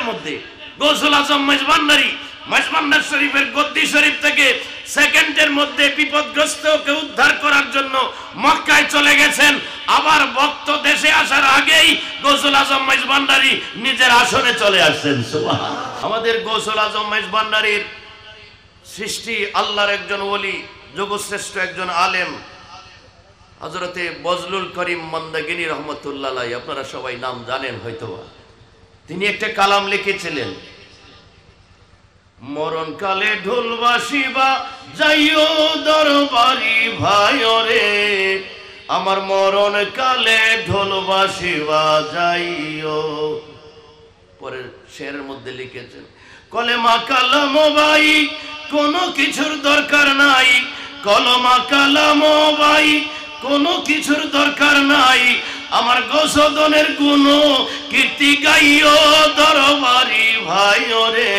মধ্যে গৌসুল আজম মেজবান্ডারি মেজবান্ডার শরীফের গদ্দি শরীফ থেকে সেকেন্ডের মধ্যে বিপদগ্রস্তকে উদ্ধার করার জন্য মক্কায় চলে গেছেন। আবার ভক্ত দেশে আসার আগেই গৌসুল আজম মেজবান্ডারি নিজের আসনে চলে আসছেন। সুবহানাল্লাহ। আমাদের গৌসুল আজম মেজবান্ডারির সৃষ্টি আল্লাহর একজন ওলি, যোগশ্রেষ্ঠ একজন আলেম হযরতে বজলুল করিম মন্দাগিনী রহমতুল্লাহ আলাইহি, আপনারা সবাই নাম জানেন হয়তোবা। তিনি একটা কালাম লিখেছিলেন, মরণ কালে ঢোল বাসিবা যাইও দরবারি ভাইও রে, আমার মরণ কালে ঢোল বাসিবা যাইও। পরের শেরের মধ্যে লিখেছেন, কলেমা কালাম ভাই কোনো কিছুর দরকার নাই, কলমা কালাম ভাই কোনো কিছুর দরকার নাই, আমার গোসদনের গুণ কীর্তি গাইও দরবারি ভাইও রে,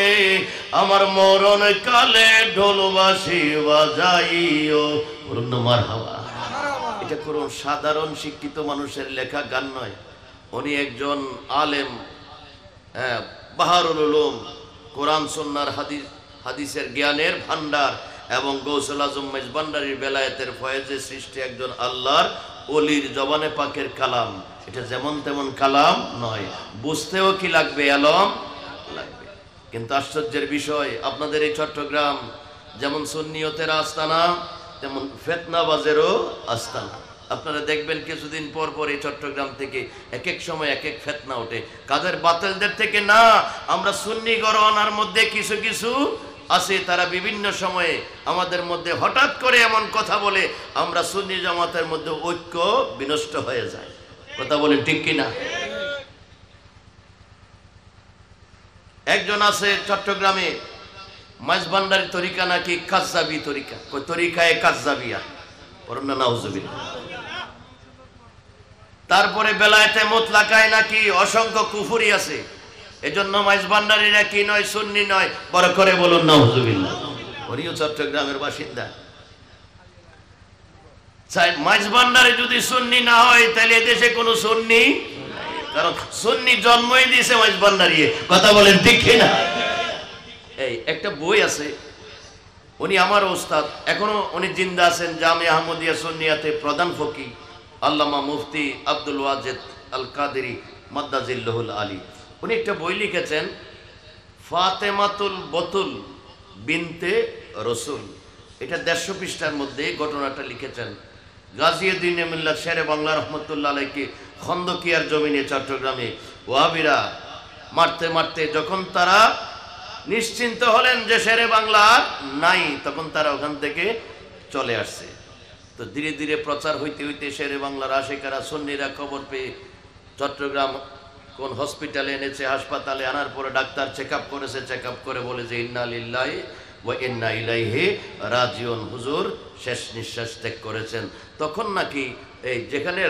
আমার মরণ কালে ঢোলবাসি বাজাইও। বলুন না মারহাবা। এটা কোন সাধারণ শিক্ষিত মানুষের লেখা গান নয়, উনি একজন আলেম, বাহারুল উলুম, কোরআন সুন্নাহর হাদিসের জ্ঞানের ভান্ডার এবং গৌসুল আজম মেজবান্ডারির বেলায়েতের ফয়েজে সৃষ্টি একজন আল্লাহর ওলির জবানে পাকের কালাম। এটা যেমন তেমন কালাম নয়, বুঝতেও কি লাগবে, আলম লাগবে। কিন্তু আশ্চর্যের বিষয়, আপনাদের এই চট্টগ্রাম যেমন সুন্নিয়তের আস্তানা তেমন ফিতনাবাজেরও আস্তানা। আপনারা দেখবেন কিছুদিন পর পর এই চট্টগ্রাম থেকে এক এক সময় এক এক ফিতনা ওঠে। কাদের? বাতিলদের থেকে না, আমরা সুন্নি গরওয়ানার মধ্যে কিছু কিছু আছে, তারা বিভিন্ন সময়ে আমাদের মধ্যে হঠাৎ করে এমন কথা বলে আমরা সুন্নি জামাতের মধ্যে ঐক্য বিনষ্ট হয়ে যায়। কথা বলেন ঠিক কিনা? একজন আছে চট্টগ্রামে, মেজবান্ডারি তরিকা নাকি কাজ্জাবি তরিকা, তরিকায়ে কাজ্জাবিয়া, বলুন না নাউজুবিল্লাহ। তারপরে বেলায়েতে মুতলাকায় নাকি অসংখ্য কুফরি আছে, এজন্য মেজবান্ডারিরা কি নয়, সুন্নি নয়, বড় করে বলুন নাউজুবিল্লাহ। উনিও চট্টগ্রামের বাসিন্দা। মেজবান্ডারি যদি সুন্নি না হয় তাহলে দেশে কোনো সুন্নি, কারণ সুন্নি জন্মই দিয়েছে মেজবান্ডারি। কথা বলেন ঠিক কিনা? এই একটা বই আছে, উনি আমার ওস্তাদ, এখনো উনি জিন্দা আছেন, জামে আহমদিয়া সুন্নিয়াতে প্রধান ফকি আল্লামা মুফতি আব্দুল ওয়াজেদ আল কাদেরি মাদ্দাজিল্লাহুল আলী। উনি একটা বই লিখেছেন, ফাতেমাতুল বতুল বিনতে রসুল। এটা 150 পৃষ্ঠার মধ্যে ঘটনাটা লিখেছেন। গাজীউদ্দিন মিল্লাত শেরে বাংলা রহমতুল্লাহ আলাইকে খন্দকিয়ার জমিনে চট্টগ্রামে ওয়াহাবিরা মারতে মারতে যখন তারা নিশ্চিন্ত হলেন যে শেরে বাংলা নাই, তখন তারা ওখান থেকে চলে আসছে। তো ধীরে ধীরে প্রচার হইতে হইতে শেরে বাংলার আশিকারা সুন্নিরা খবর পেয়ে চট্টগ্রাম কোন হসপিটালে এনেছে, হাসপাতালে আনার পরে ডাক্তার চেক আপ করেছে, চেক আপ করে বলে যে ইন্না লিল্লাহি ওয়া ইন্না ইলাইহি রাজিউন, হুজুর শেষ নিঃশ্বাস ত্যাগ করেছেন। তখন নাকি এই যেখানে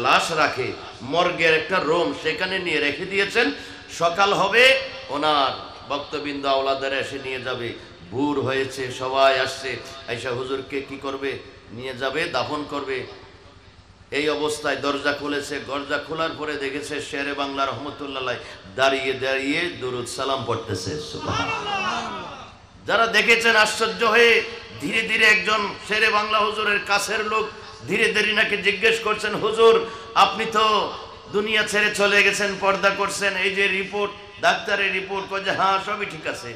লাশ রাখে মর্গের একটা রুম, সেখানে নিয়ে রেখে দিয়েছেন। সকাল হবে, ওনার ভক্তবৃন্দ আওলাদারা এসে নিয়ে যাবে। ভোর হয়েছে, সবাই আসছে, আইসা হুজুরকে কি করবে, নিয়ে যাবে, দাফন করবে। এই অবস্থায় দরজা খুলেছে, দরজা খোলার পরে দেখেছে শেরে বাংলা রহমতুল্লাহ দাঁড়িয়ে দাঁড়িয়ে দুরুদ সালাম পড়তেছে। যারা দেখেছেন আশ্চর্য হয়ে ধীরে ধীরে একজন শেরে বাংলা হুজুরের কাছের লোক ধীরে ধীরে নাকি জিজ্ঞেস করছেন, হুজুর আপনি তো দুনিয়া ছেড়ে চলে গেছেন, পর্দা করছেন, এই যে রিপোর্ট, ডাক্তারের রিপোর্ট, কই যে হ্যাঁ সবই ঠিক আছে,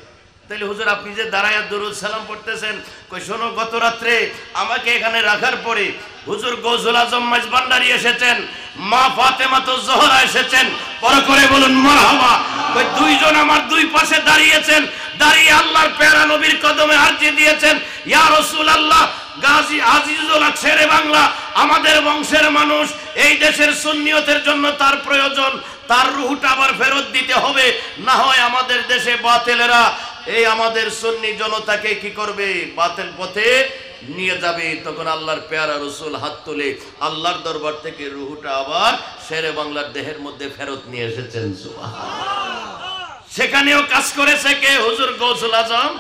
তাহলে হুজুর আপনি যে দাঁড়ায় দুরুদ সালাম পড়তেছেন, কই শোনো গত রাত্রে আমাকে এখানে রাখার পরে হুজুর গৌসুল আজম মেজবান্ডারি এসেছেন, মা ফাতেমাতুজ জোহরা এসেছেন, বড় করে বলুন মারহাবা। কই দুইজন আমার দুই পাশে দাঁড়িয়েছেন, দাঁড়িয়ে আল্লাহর প্যারা নবীর কদমে আরজি দিয়েছেন, ইয়া রাসূলুল্লাহ গাজী আজিজুল হক শেরে বাংলা আমাদের বংশের মানুষ, এই দেশের সুন্নিয়তের জন্য তার প্রয়োজন, তার রূহটা আবার ফেরত দিতে হবে, না হয় আমাদের দেশে বাতিলেরা এই আমাদের সুন্নি জনতাকে কি করবে, বাতিল পথে নিয়ে যাবে। তখন আল্লাহর পেয়ারা রাসূল হাত তুলে আল্লাহর দরবার থেকে রূহটা আবার শেরে বাংলার দেহের মধ্যে ফেরত নিয়ে এসেছেন। সুবহানাল্লাহ। সেখানেও কাজ করেছে কে? হুজুর গৌসুল আজম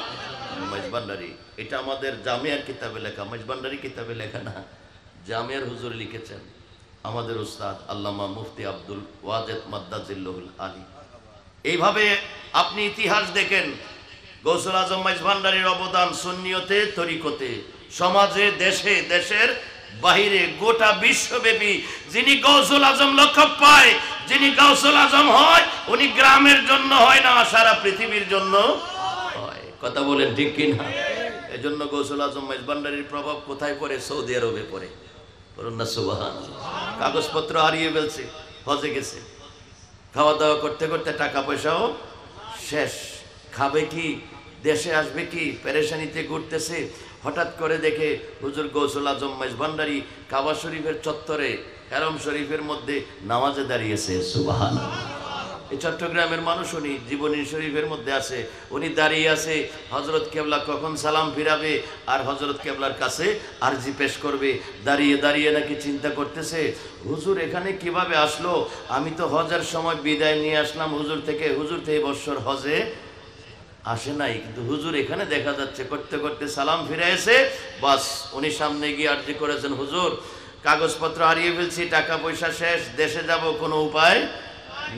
মেজবান্ডারি। এটা আমাদের জামিয়ার কিতাবে লেখা, মেজবান্ডারি কিতাবে লেখা না, জামিয়ার হুজুর লিখেছেন, আমাদের উস্তাদ আল্লামা মুফতি আব্দুল ওয়াজেদ মাদ্দাজিল্লাহুল আলী। এইভাবে আপনি ইতিহাস দেখেন, গৌসুল আজম মাইজ ভান্ডারীর অবদান সুন্নিয়তে, তরিকতে, সমাজে, দেশে, দেশের বাহিরে, গোটা বিশ্বব্যাপী। যিনি গৌসুল আজম লক্ষ্য পায়, যিনি গৌসুল আজম হয়, উনি গ্রামের জন্য হয় না, সারা পৃথিবীর জন্য হয়। কথা বলেন ঠিক কিনা? এজন্য গৌসুল আজম মাইজ ভান্ডারীর প্রভাব কোথায় পড়ে? সৌদি আরবে পড়ে। বলুন না সুবহানাল্লাহ। কাগজপত্র হারিয়ে ফেলছে, হজে গেছে, খাওয়া দাওয়া করতে করতে টাকা পয়সাও শেষ, খাবে কি, দেশে আসবে কি, পেরেশানিতে ঘুরতেছে। হঠাৎ করে দেখে হুজুর গৌসুল আজম মাইজ ভান্ডারী কাবা শরীফের চত্বরে হারম শরীফের মধ্যে নামাজে দাঁড়িয়েছে। সুবহানাল্লাহ। এই চট্টগ্রামের মানুষ, উনি জীবনী শরীফের মধ্যে আছে, উনি দাঁড়িয়ে আছে হযরত কেবলা কখন সালাম ফিরাবে আর হযরত কেবলার কাছে আরজি পেশ করবে। দাঁড়িয়ে দাঁড়িয়ে নাকি চিন্তা করতেছে, হুজুর এখানে কিভাবে আসলো? আমি তো হজের সময় বিদায় নিয়ে আসলাম হুজুর থেকে, হুজুর তো এই বছর হজে আসে নাই, কিন্তু হুজুর এখানে দেখা যাচ্ছে। করতে করতে সালাম ফিরে এসে বাস উনি সামনে গিয়ে আরজি করেছেন, হুজুর কাগজপত্র হারিয়ে ফেলছি, টাকা পয়সা শেষ, দেশে যাব, কোনো উপায়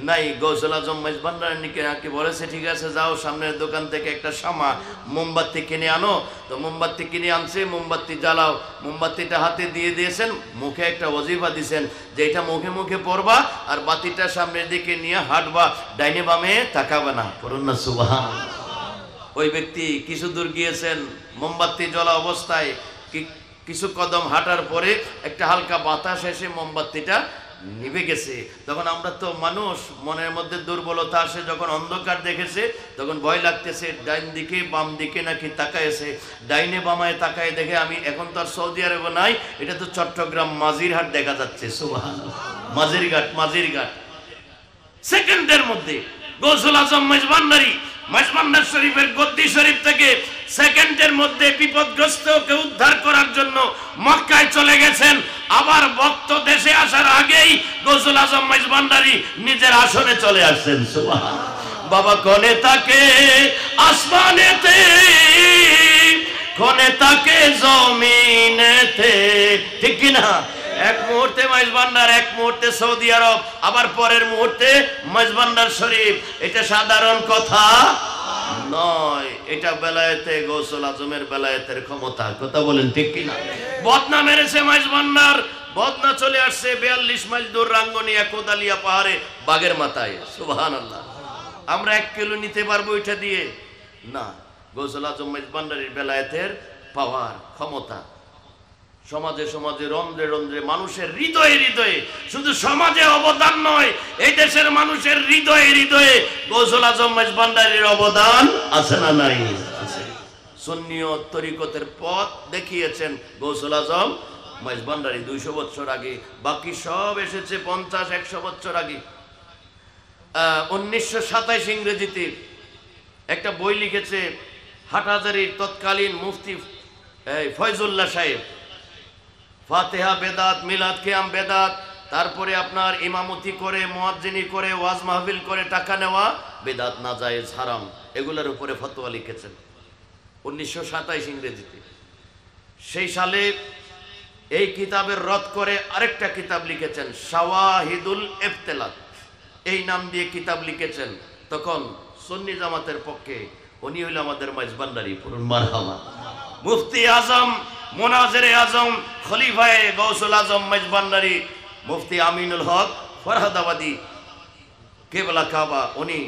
নাই। গৌসুল আজম মাইজ ভান্ডারীকে বলেছে, ঠিক আছে যাও, সামনের দোকান থেকে একটা শামা মোমবাতি কিনে আনো। তো মোমবাতি কিনে আনছে, মোমবাতি জ্বালাও। মোমবাতিটা হাতে দিয়ে দিয়েছেন, মুখে একটা ওজিফা দিয়েছেন যে এটা মুখে মুখে পড়বা আর বাতিটা সামনের দিকে নিয়ে হাঁটবা, ডাইনে বামে তাকাবে না। পড়ুন না সুবহানাল্লাহ। ওই ব্যক্তি কিছু দূর গিয়েছেন, মোমবাতি জ্বলা অবস্থায় কিছু কদম হাঁটার পরে একটা হালকা বাতাস এসে মোমবাতিটা নিভে গেছে। তখন আমরা তো মানুষ, মনের মধ্যে দুর্বলতা আসে, যখন অন্ধকার দেখেছে তখন ভয় লাগতেছে, ডাইন দিকে বাম দিকে নাকি তাকায়েছে। ডাইনে বামায় তাকায় দেখে, আমি এখন তো আর সৌদি আরবে নাই, এটা তো চট্টগ্রাম মাঝিরহাট দেখা যাচ্ছে। সুবহানাল্লাহ। মাঝিরঘাট। সেকেন্ডের মধ্যে গৌসুল আজম মাইজ ভান্ডারী মাইজ ভান্ডার শরীফের গদ্দি শরীফ থেকে সেকেন্ডের মধ্যে বিপদগ্রস্তকে উদ্ধার করার জন্য মক্কায় চলে গেছেন। আবার ভক্ত দেশে আসার আগেই গৌসুল আজম মাইজ ভান্ডারী নিজের আসনে চলে আসছেন। সুবহানাল্লাহ। বাবা কোনে তাকে আসমানেতে, কোনে তাকে জমিনেতে, ঠিক কিনা? এক মুহূর্তে মাইজ ভান্ডার, এক মুহূর্তে সৌদি আরব, আবার পরের মুহূর্তে মাইজ ভান্ডার শরীফ। এটা সাধারণ কথা নয়, এটা বেলায়েতে, গৌসুল আজমের বেলায়েতের ক্ষমতা। কথা বলেন ঠিক কিনা? বদনা মেরেছে মাইজ ভান্ডার, বদনা চলে আসছে 42 মাইল দূর রাঙ্গনিয়া কোদালিয়া পাহাড়ে, বাগের মাথায়। সুবহানাল্লাহ। আমরা 1 কিলো নিতে পারবো এটা দিয়ে? না। গৌসুল আজম মাইজ ভান্ডারীর বেলায়েতের পাওয়ার, ক্ষমতা সমাজে সমাজে, রন্ধ্রে রন্ধ্রে, মানুষের হৃদয়ে হৃদয়ে, শুধু সমাজে অবদান নয়, এই দেশের মানুষের হৃদয়ে হৃদয়ে গৌসুল আজম মাইজ ভান্ডারীর অবদান আছে না নাই? আছে। সুন্নিয়ত তরিকতের পথ দেখিয়েছেন গৌসুল আজম মাইজ ভান্ডারী 200 বছর আগে। বাকি সব এসেছে 50-100 বছর আগে। 1927 ইংরেজিতে একটা বই লিখেছে হাটহাজারীর তৎকালীন মুফতি ফয়জুল্লাহ সাহেব। ফাতিহা বেদাত, মিলাদ কিয়াম বেদাত, তারপরে আপনার ইমামতি করে, মুয়াজ্জিনি করে, ওয়াজ মাহফিল করে টাকা নেওয়া বেদাত, নাজায়েজ, হারাম, এগুলোর উপরে ফতোয়া লিখেছেন 1927 ইংরেজিতে। সেই সালে এই কিতাবের রদ করে আরেকটা কিতাব লিখেছেন শাওয়াহিদুল ইফতিলাত, এই নাম দিয়ে কিতাব লিখেছেন। তখন সুন্নি জামাতের পক্ষে উনি হইল আমাদের মাইজ ভান্ডারী। পুরুন মারহাবা। মুফতি আজম, মুনাজিরে আজম, খলিফায়ে গৌসুল আজম মাইজ ভান্ডারী মুফতি আমিনুল হক ফরহাদাবাদী কেবলা কাবা, উনি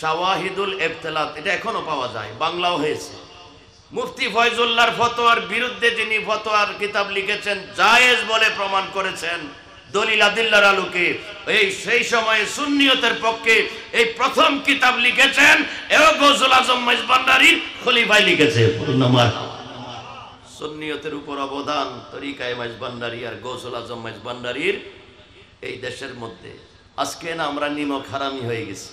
শাওয়াহিদুল ইফতিলাত, এটা এখনো পাওয়া যায়, বাংলাও হয়েছে। মুফতি ফয়জুল্লাহর ফতোয়ার বিরুদ্ধে যিনি ফতোয়ার কিতাব লিখেছেন, জায়েজ বলে প্রমাণ করেছেন দলিল আদিল্লার আলোকে। এই সেই সময়ে সুন্নিয়তের পক্ষে এই প্রথম কিতাব লিখেছেন এও গৌসুল আজম মাইজ ভান্ডারীর খলিফায় লিখেছে। সুন্নিয়তের উপর অবদান তরিকায়ে মাইজ ভান্ডারী আর গৌসুল আজম মাইজ ভান্ডারীর এই দেশের মধ্যে। আজকে না আমরা নিমক হারামি হয়ে গেছি,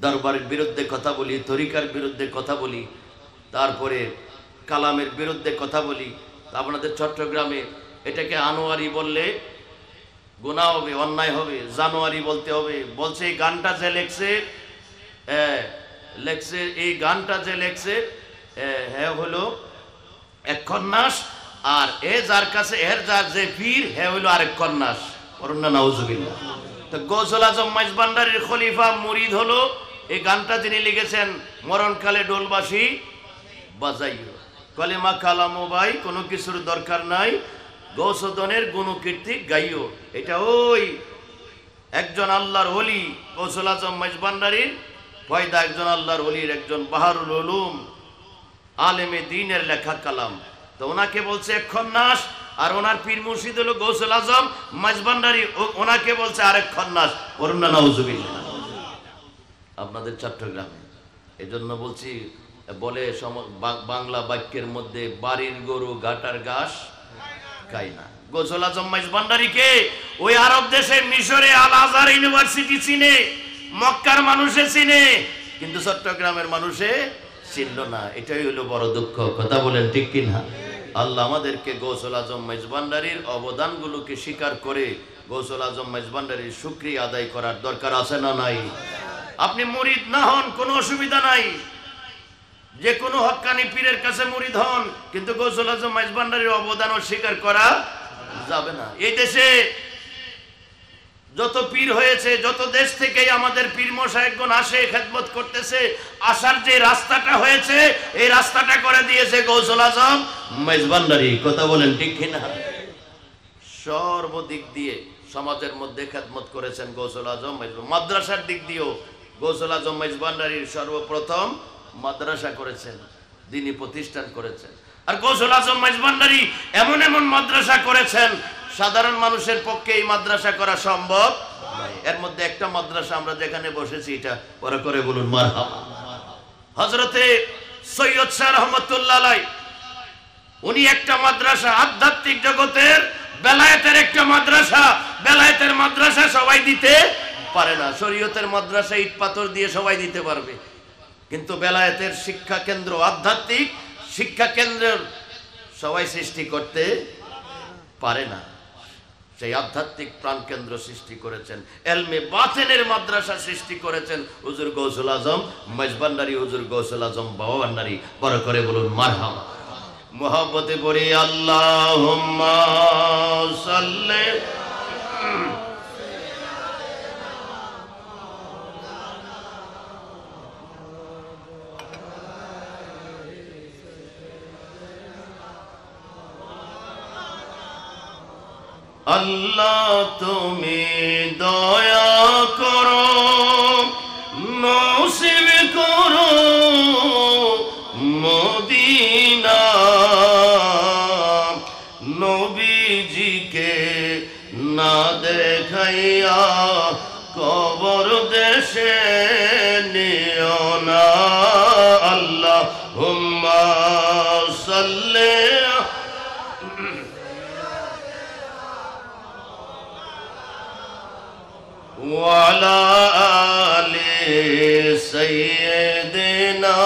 দরবারের বিরুদ্ধে কথা বলি, তরিকার বিরুদ্ধে কথা বলি, তারপরে কালামের বিরুদ্ধে কথা বলি। আপনাদের চট্টগ্রামে এটাকে আনোয়ারি বললে গুনাহ হবে, অন্যায় হবে, জানুয়ারি বলতে হবে। বলছে এই গানটা যে লেখছে এই গানটা যে লেখছে হ্যাঁ হলো এক কন্যাস, আর এ যার কাছে এর যার যে পীর হ্যাঁ হইলো আরেক কন্যাস। নাউজুবিল্লাহ। তো গৌসুল আজম মাইজ ভান্ডারীর খলিফা মুরিদ হলো এই গানটা তিনি লিখেছেন, মরণকালে ডোলবাসী বাজাইও, কলেমা কালামো ভাই কোনো কিছুর দরকার নাই, গৌসদনের গুণকীর্তি গাইও। এটা ওই একজন আল্লাহর ওলি গৌসুল আজম মেজবান্ডারির পয়দা, একজন আল্লাহর ওলির একজন বাহারুল উলুম আলেমে দ্বীনের লেখা কালাম। তো ওনাকে বলছে এক খন্নাস, আর ওনার পীর মুর্শিদ হলো গৌসুল আজম মেজবান্ডারি, ওনাকে বলছে আরেক খন্নাস। করুন না নাউজুবিল্লাহ। আপনাদের চট্টগ্রামে এজন্য বলছি, বলে বাংলা বাক্যের মধ্যে বাড়ির গরু ঘাটার ঘাস খায় না। গৌসুল আজম মেজবান্ডারিকে ওই আরব দেশে মিশরে আল আজহার ইউনিভার্সিটি চিনে, মক্কার মানুষে চিনে, কিন্তু চট্টগ্রামের মানুষে চিনল না। এটাই হলো বড় দুঃখ। কথা বলেন ঠিক কিনা? আল্লাহ আমাদেরকে গৌসুল আজম মেজবান্ডারির অবদানগুলোকে স্বীকার করে গৌসুল আজম মেজবান্ডারির শুকরিয়া আদায় করার দরকার আছে না নাই? আপনি মুরিদ না হন কোনো অসুবিধা নাই, যে কোনো হক্কানি পীরের কাছে মুরিদ হন, কিন্তু গৌসুল আজম মেজবান্ডারির অবদান স্বীকার করা যাবে না। এই দেশে যত পীর হয়েছে, যত দেশ থেকে আমাদের পীর মশায়েখগণ আসে, খেদমত করতেছে, আসার যে রাস্তাটা হয়েছে, এই রাস্তাটা করে দিয়েছে গৌসুল আজম মেজবান্ডারি। কথা বলেন ঠিক কিনা? সর্বদিক দিয়ে সমাজের মধ্যে খেদমত করেছেন গৌসুল আজম মেজবান্ডারি। মাদ্রাসার দিক দিয়েও গৌসুল আজম মেজবান্ডারির সর্বপ্রথম মাদ্রাসা করেছেন, দ্বীনি প্রতিষ্ঠান করেছেন। আর গৌসুল আজম মেজবান্ডারি এমন এমন মাদ্রাসা করেছেন, সাধারণ মানুষের পক্ষে এই মাদ্রাসা করা সম্ভব নয়। এর মধ্যে একটা মাদ্রাসা আমরা যেখানে বসেছি, এটা পরে করে বলুন মারহাবা। হযরতে সৈয়দ শাহ রহমাতুল্লাহ আলাইহি, উনি একটা মাদ্রাসা, আধ্যাত্মিক জগতের বেলায়েতের একটা মাদ্রাসা। বেলায়েতের মাদ্রাসা সবাই দিতে পারে না, শরীয়তের মাদ্রাসা ইট পাথর দিয়ে সবাই দিতে পারবে, কিন্তু বেলায়েতের শিক্ষা কেন্দ্র, আধ্যাত্মিক শিক্ষা কেন্দ্রের সবাই সৃষ্টি করতে পারে না। সেই আধ্যাত্মিক প্রাণ কেন্দ্র সৃষ্টি করেছেন, এলমে বাতিনের মাদ্রাসা সৃষ্টি করেছেন হুজুর গৌসুল আজম মেজবান্ডারি, হুজুর গৌসুল আজম বাবা ভান্ডারী। বড় করে বলুন মারহাবা। মুহাব্বতে পড়ি আল্লাহুম্মা সাল্লি। আল্লাহ তুমি দয়া করো, নসিব করো মদিনা, নবীজিকে না দেখাইয়া কবর দেশে নিও না। আল্লাহুম্মা সাল্লি ওয়ালা আলি সাইয়্যিদিনা।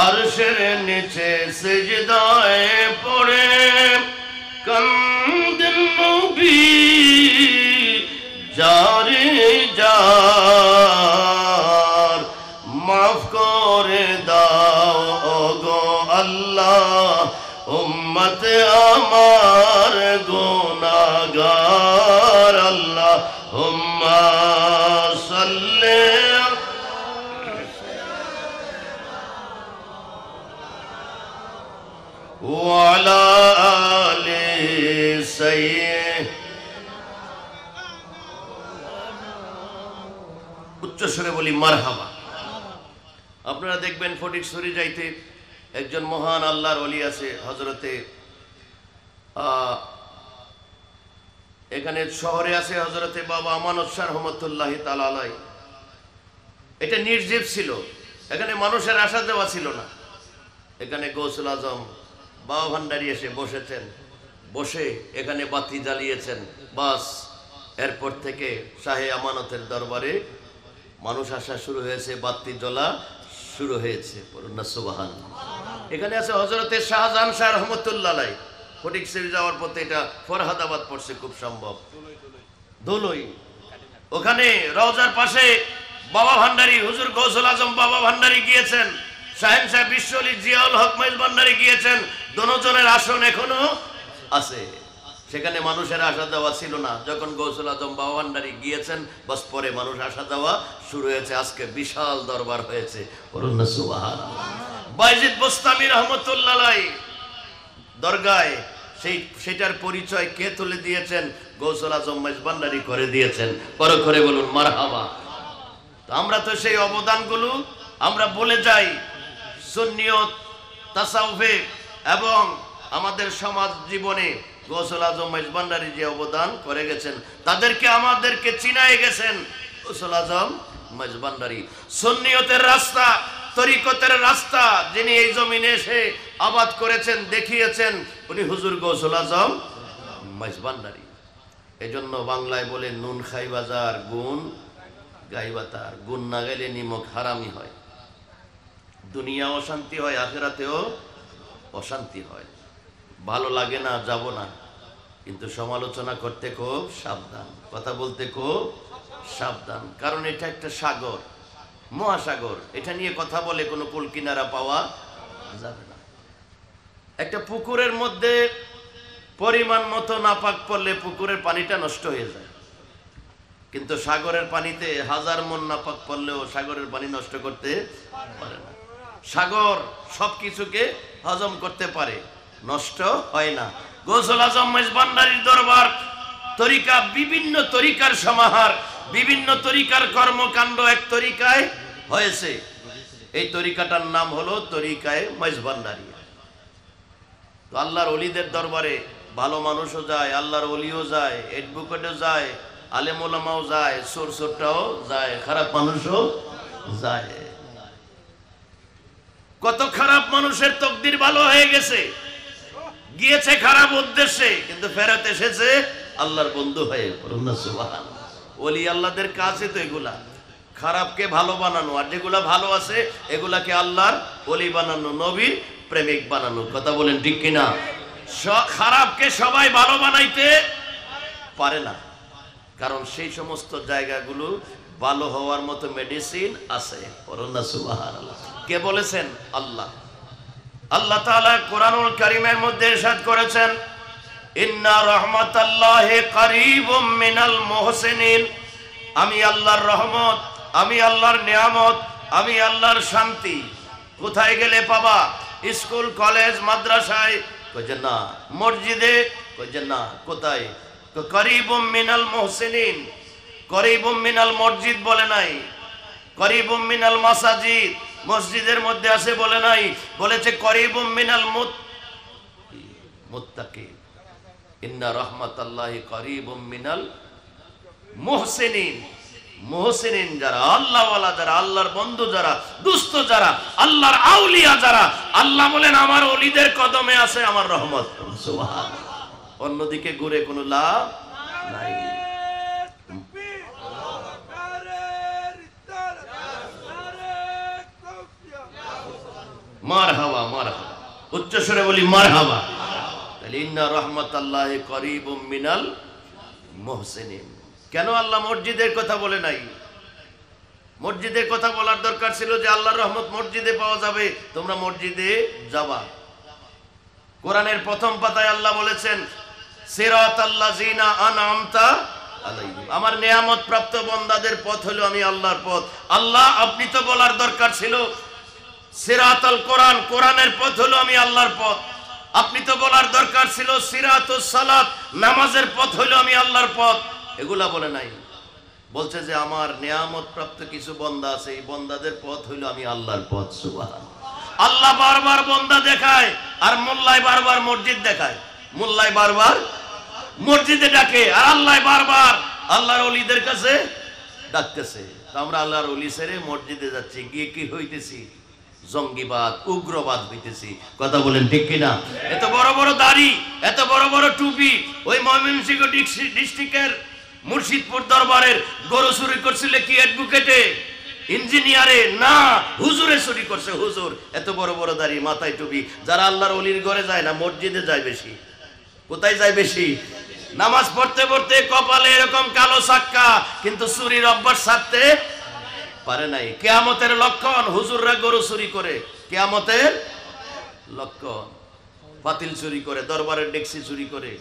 আরশের নিচে সিজদায় পড়ে কান্দেন নবী, জারি জার মাফ করে দাও ওগো আল্লাহ, উম্মত আমার গুনাহগার। আল্লাহুম্মা সাল্লি ওয়ালা আলি সাইয়্যিদিনা। উচ্চ স্বরে বলি মারহাবা। আপনারা দেখবেন ফটিকছড়ি যাইতে একজন মহান আল্লাহর ওলি আছে, হযরতে এখানে শহরে আছে হযরতে বাবা আমানত শাহ রহমাতুল্লাহি তাআলা আলাইহি। এটা নির্জীব ছিল, এখানে মানুষের আসা যাওয়া ছিল না। এখানে গৌসুল আজম বাবা ভান্ডারী এসে বসেছেন, বসে এখানে বাতি জ্বালিয়েছেন। বাস এরপর থেকে শাহে আমানতের দরবারে মানুষ আসা শুরু হয়েছে, বাতি জ্বলা শুরু হয়েছে। সুবহানাল্লাহ। এখানে আছে হযরতে শাহজাহান শাহ রহমাতুল্লাহ আলাইহি। ফটিকছড়ি যাওয়ার পথে এটা ফরহাদাবাদ পড়ছে খুব সম্ভব, দোলই। ওখানে রওজার পাশে বাবা ভান্ডারী হুজুর গৌসুল আজম বাবা ভান্ডারী গিয়েছেন, শাহেনশাহ বিশ্বলি জিয়াউল হক মেজবান্ডারী গিয়েছেন। দোনোজনের আসন এখনো আছে। সেখানে মানুষের আসা যাওয়া ছিল না। যখন গৌসুল আজম বাবা ভান্ডারী গিয়েছেন, বাস পরে মানুষ আসা যাওয়া শুরু হয়েছে। আজকে বিশাল দরবার হয়েছে। সুবহানাল্লাহ। বাইজিদ বোস্তামি রহমতুল্লাহ আলাইহি দরগায় সেটার পরিচয় কে তুলে দিয়েছেন? গৌসুল আজম মাইজ ভান্ডারী করে দিয়েছেন। পরে করে বলুন মারহাবা। তো আমরা তো সেই অবদানগুলো আমরা বলে যাই। সুন্নিয়ত, তাসাউফে এবং আমাদের সমাজ জীবনে গৌসুল আজম মাইজ ভান্ডারী যে অবদান করে গেছেন, তাদেরকে আমাদেরকে চিনায় গেছেন গৌসুল আজম মাইজ ভান্ডারী। সুন্নিয়তের রাস্তা, তরিকতের রাস্তা যিনি এই জমিনে এসে আবাদ করেছেন, দেখিয়েছেন, উনি হুজুর গৌসুল আজম মাইজ ভান্ডারী। এজন্য বাংলায় বলে নুন খাই বাজার গুণ গাইবা তার, গুণ না গাইলে নিমক হারামি হয়। দুনিয়া অশান্তি হয়, আখিরাতেও অশান্তি হয়। ভালো লাগে না, যাব না, কিন্তু সমালোচনা করতে খুব সাবধান, কথা বলতে খুব সাবধান। কারণ এটা একটা সাগর, মহাসাগর। এটা নিয়ে কথা বলে কোনো কুল কিনারা পাওয়া যাবে না। একটা পুকুরের মধ্যে পরিমাণ মতো নাপাক পড়লে পুকুরের পানিটা নষ্ট হয়ে যায়, কিন্তু সাগরের পানিতে 1000 মণ নাপাক পড়লেও সাগরের পানি নষ্ট করতে পারে না। সাগর সবকিছুকে হজম করতে পারে, নষ্ট হয় না। গৌসুল আজম মাইজ ভান্ডারীর দরবার তরিকা, বিভিন্ন তরিকার সমাহার, বিভিন্ন তরিকার কর্মকাণ্ড এক তরিকায় হয়েছে। এই তরিকাটার নাম হলো তরিকায়ে মাইজ ভান্ডারী। তো আল্লাহর ওলিদের দরবারে ভালো মানুষও যায়, আল্লাহর ওলিও যায়, এডভোকেটও যায়, আলেম ওলামাও যায়, সোরটাও যায়, খারাপ মানুষও যায়। কত খারাপ মানুষের তকদির ভালো হয়ে গেছে, গিয়েছে খারাপ উদ্দেশ্যে, কিন্তু ফেরত এসেছে আল্লাহর বন্ধু হয়ে। সুবহানাল্লাহ। ওলি আল্লাহদের কাছে তো এগুলা, খারাপকে ভালো বানানো, আর যেগুলা ভালো আছে এগুলাকে আল্লাহর ওলি বানানো, নবী প্রেমিক বানানো। কথা বলেন ঠিক কিনা? খারাপকে সবাই ভালো বানাইতে পারে না, কারণ সেই সমস্ত জায়গাগুলো ভালো হওয়ার মতো মেডিসিন আছে। সুবহানাল্লাহ। কে বলেছেন? আল্লাহ। আল্লাহ তাআলা কোরআনুল কারীমের মধ্যে ইরশাদ করেছেন, ইন্না রাহমাতাল্লাহি কারীবুম মিনাল মুহসিনিন। আমি আল্লাহর রহমত, আমি আল্লাহর নিয়ামত, আমি আল্লাহর শান্তি কোথায় গেলে পাবা? স্কুল, কলেজ, মাদ্রাসায়? কইছে না। মসজিদে? কইছে না। কোথায়? করিবুম মিনাল মুহসিনিন। করিবুম মিনাল মসজিদ বলে নাই, করিবুম মিনাল মাসাজিদ, মসজিদের মধ্যে আছে বলে নাই, বলেছে করিবুম মিনাল মুত্তাকিন। ইন্না রাহমাতাল্লাহি করিবুম মিনাল মুহসিনিন। মুহসিনিন যারা, আল্লাহওয়ালা যারা, আল্লাহর বন্ধু যারা, দুস্থ যারা, আল্লাহর আউলিয়া যারা, আল্লাহ বলেন আমার ওলিদের কদমে আছে আমার রহমত। সুবহানাল্লাহ। অন্যদিকে ঘুরে কোনো লাভ নাই। মারহাবা, মারহাবা, উচ্চ স্বরে বলি মারহাবা। তাহলে ইন্না রাহমাতাল্লাহি করিবুম মিনাল মুহসিনিন। কেন আল্লাহ মসজিদের কথা বলে নাই? মসজিদের কথা বলার দরকার ছিল যে আল্লাহর রহমত মসজিদে পাওয়া যাবে, তোমরা মসজিদে যাবা। কোরআনের প্রথম পাতায় আল্লাহ বলেছেন, সিরাতাল্লাযিনা আনআমতা আলাইহিম। আমার নিয়ামত প্রাপ্ত বান্দাদের পথ হলো আমি আল্লাহর পথ। আল্লাহ, আপনি তো বলার দরকার ছিল সিরাতাল কোরআন, কোরআনের পথ হলো আমি আল্লাহর পথ। আপনি তো বলার দরকার ছিল সিরাতুস সালাত, নামাজের পথ হলো আমি আল্লাহর পথ। এগুলা বলে নাই, বলছে যে আমার নিয়ামত প্রাপ্ত কিছু বান্দা আছে, এই বান্দাদের পথ হইলো আমি আল্লাহর পথ। সুবহানাল্লাহ। আল্লাহ বারবার বান্দা দেখায়, আর মোল্লায় বারবার মসজিদ দেখায়। মোল্লায় বারবার মসজিদে ডাকে, আর আল্লাহ বারবার আল্লাহর ওলিদের কাছে ডাকতেছে। তো আমরা আল্লাহর ওলি ছেড়ে মসজিদে যাচ্ছি, গিয়ে কি হইতেছি? জঙ্গিবাদ, উগ্রবাদ হইতেছি। কথা বলেন ঠিক কিনা? এত বড় বড় দাড়ি, এত বড় বড় টুপি, ওই ময়মনসিংহ ডিস্ট্রিক্টের মুর্শিদপুর দরবারের গরু চুরি করছিল কি অ্যাডভোকেটে, ইঞ্জিনিয়ারে? না, হুজুরে চুরি করছে। হুজুর এত বড় বড় দাড়ি, মাথায় টুপি। যারা আল্লাহর ওলির ঘরে যায় না, মসজিদে যায় বেশি। কোথায় যায় বেশি? নামাজ পড়তে পড়তে কপালে এরকম কালো সাক্কা, কিন্তু চুরির অভ্যাস ছাড়তে পারে নাই। কিয়ামতের লক্ষণ, হুজুররা গরু চুরি করে, কিয়ামতের লক্ষণ। পাতিল চুরি করে, দরবারের ডেকসি চুরি করে,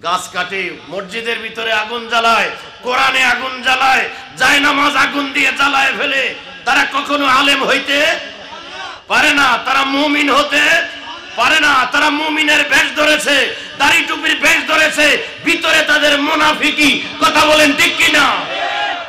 গাছ কাটে, মসজিদের ভিতরে আগুন জ্বালায়, কোরআনে আগুন জ্বালায়, জায়নামাজ আগুন দিয়ে জ্বালায় ফেলে, তারা কখনো আলেম হইতে পারে না, তারা মুমিন হতে পারে না। তারা মুমিনের বেশ ধরেছে, দাড়ি টুপির বেশ ধরেছে, ভিতরে তাদের মুনাফিকি। কথা বলেন ঠিক কিনা?